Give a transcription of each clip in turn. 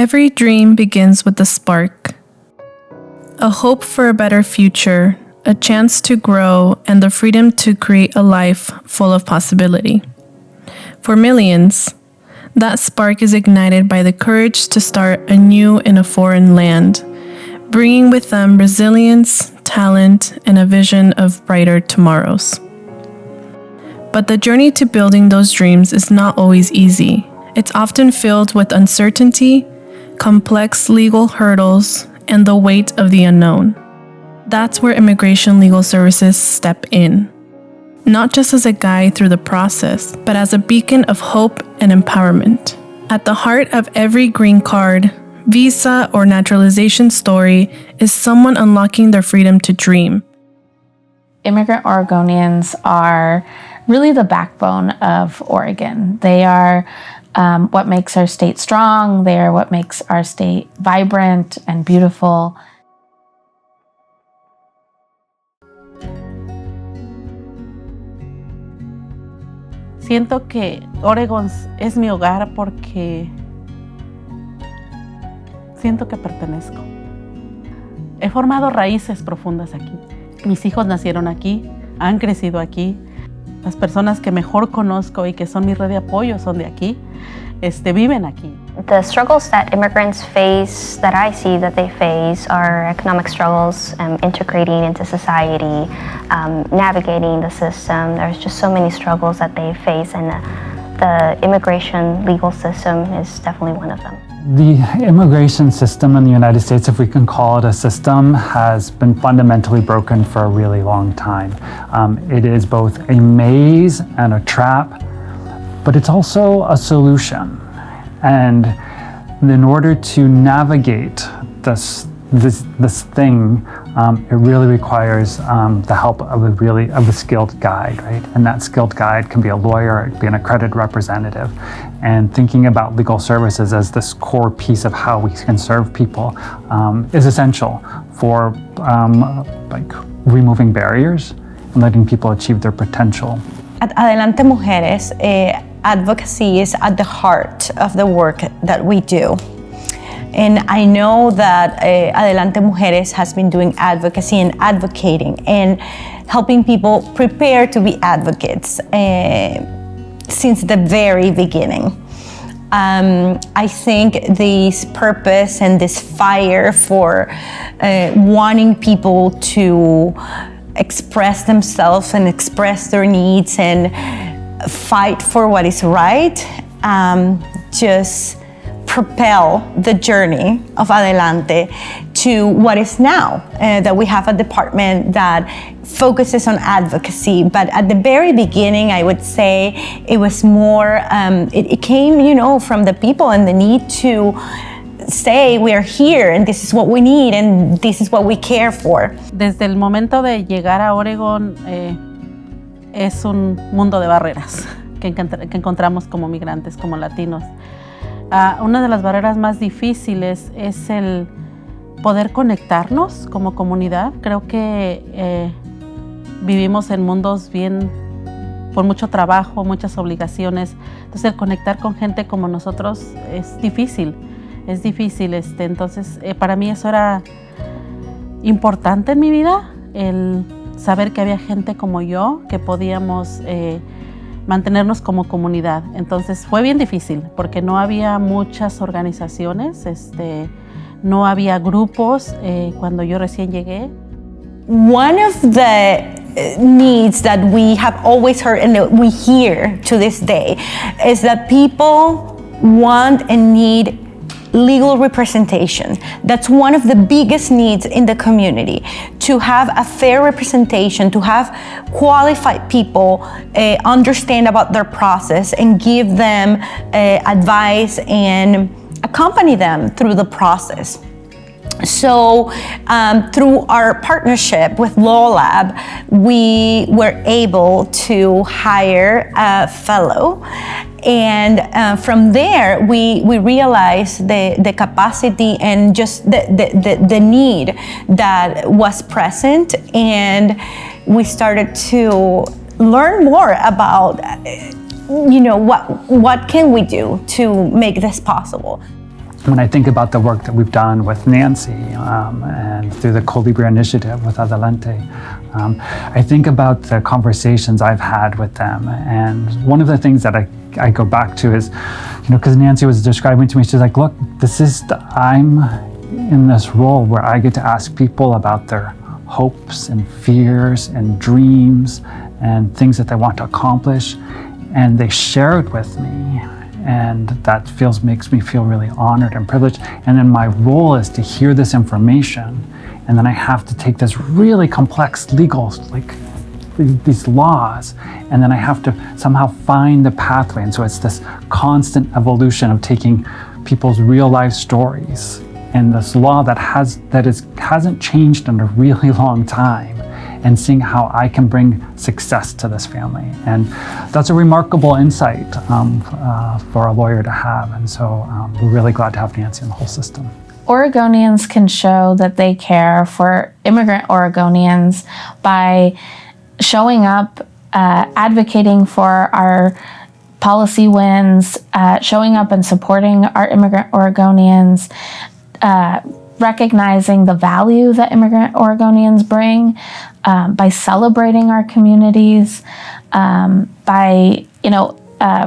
Every dream begins with a spark. A hope for a better future, a chance to grow, and the freedom to create a life full of possibility. For millions, that spark is ignited by the courage to start anew in a foreign land, bringing with them resilience, talent, and a vision of brighter tomorrows. But the journey to building those dreams is not always easy. It's often filled with uncertainty, complex legal hurdles, and the weight of the unknown. That's where Immigration Legal Services step in, not just as a guide through the process, but as a beacon of hope and empowerment. At the heart of every green card, visa, or naturalization story is someone unlocking their freedom to dream. Immigrant Oregonians are really the backbone of Oregon. They are what makes our state strong. They are what makes our state vibrant and beautiful. Siento que Oregon es mi hogar porque siento que pertenezco. He formado raíces profundas aquí. Mis hijos nacieron aquí, han crecido aquí. Las personas que mejor conozco y que son mi red de apoyo son de aquí, viven aquí. The struggles that immigrants face, that I see that they face, are economic struggles, integrating into society, navigating the system. There's just so many struggles that they face, and the immigration legal system is definitely one of them. The immigration system in the United States, if we can call it a system, has been fundamentally broken for a really long time. It is both a maze and a trap, but it's also a solution. And in order to navigate this thing, it really requires the help of a skilled guide, right? And that skilled guide can be a lawyer, it can be an accredited representative. And thinking about legal services as this core piece of how we can serve people is essential for removing barriers and letting people achieve their potential. At Adelante Mujeres, advocacy is at the heart of the work that we do. And I know that Adelante Mujeres has been doing advocacy and advocating and helping people prepare to be advocates since the very beginning. I think this purpose and this fire for wanting people to express themselves and express their needs and fight for what is right just propel the journey of Adelante to what is now, that we have a department that focuses on advocacy. But at the very beginning, I would say it was more, it came, from the people and the need to say we are here and this is what we need and this is what we care for. Desde el momento de llegar a Oregon, es un mundo de barreras que encontramos como migrantes, como latinos. Una de las barreras más difíciles es el poder conectarnos como comunidad. Creo que vivimos en mundos por mucho trabajo, muchas obligaciones. Entonces el conectar con gente como nosotros es difícil. Entonces para mí eso era importante en mi vida, el saber que había gente como yo que podíamos mantenernos como comunidad. Entonces fue bien difícil porque no había muchas organizaciones, no había grupos cuando yo recién llegué. One of the needs that we have always heard and that we hear to this day is that people want and need legal representation. That's one of the biggest needs in the community, to have a fair representation, to have qualified people understand about their process and give them advice and accompany them through the process. So through our partnership with Law Lab, we were able to hire a fellow. And from there, we realized the capacity and just the need that was present. And we started to learn more about, what can we do to make this possible. When I think about the work that we've done with Nancy and through the Colibri initiative with Adelante, I think about the conversations I've had with them. And one of the things that I go back to is, because Nancy was describing to me, she's like, look, I'm in this role where I get to ask people about their hopes and fears and dreams and things that they want to accomplish. And they share it with me. And that makes me feel really honored and privileged. And then my role is to hear this information, and then I have to take this really complex legal, like these laws, and then I have to somehow find the pathway. And so it's this constant evolution of taking people's real life stories and this law that hasn't changed in a really long time, and seeing how I can bring success to this family. And that's a remarkable insight for a lawyer to have. And so we're really glad to have Nancy in the whole system. Oregonians can show that they care for immigrant Oregonians by showing up, advocating for our policy wins, showing up and supporting our immigrant Oregonians, recognizing the value that immigrant Oregonians bring, by celebrating our communities, by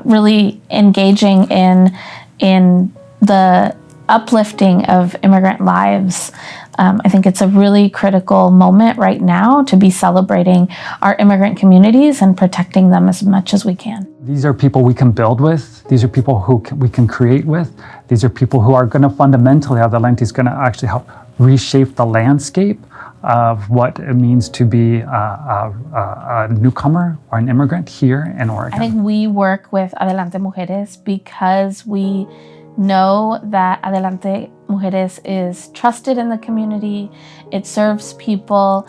really engaging in the uplifting of immigrant lives. I think it's a really critical moment right now to be celebrating our immigrant communities and protecting them as much as we can. These are people we can build with. These are people who we can create with. These are people who are going to fundamentally, Adelante is going to actually help reshape the landscape of what it means to be a newcomer or an immigrant here in Oregon. I think we work with Adelante Mujeres because we know that Adelante Mujeres is trusted in the community. It serves people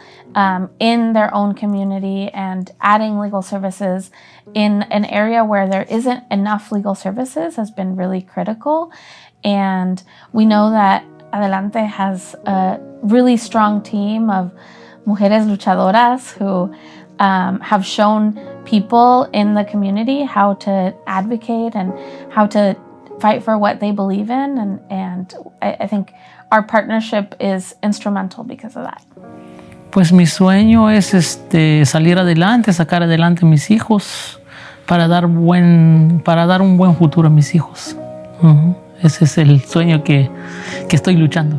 in their own community, and adding legal services in an area where there isn't enough legal services has been really critical. And we know that Adelante has a really strong team of mujeres luchadoras who have shown people in the community how to advocate and how to fight for what they believe in, and I think our partnership is instrumental because of that. Pues mi sueño es salir adelante, sacar adelante a mis hijos para dar un buen futuro a mis hijos. Ese es el sueño que estoy luchando.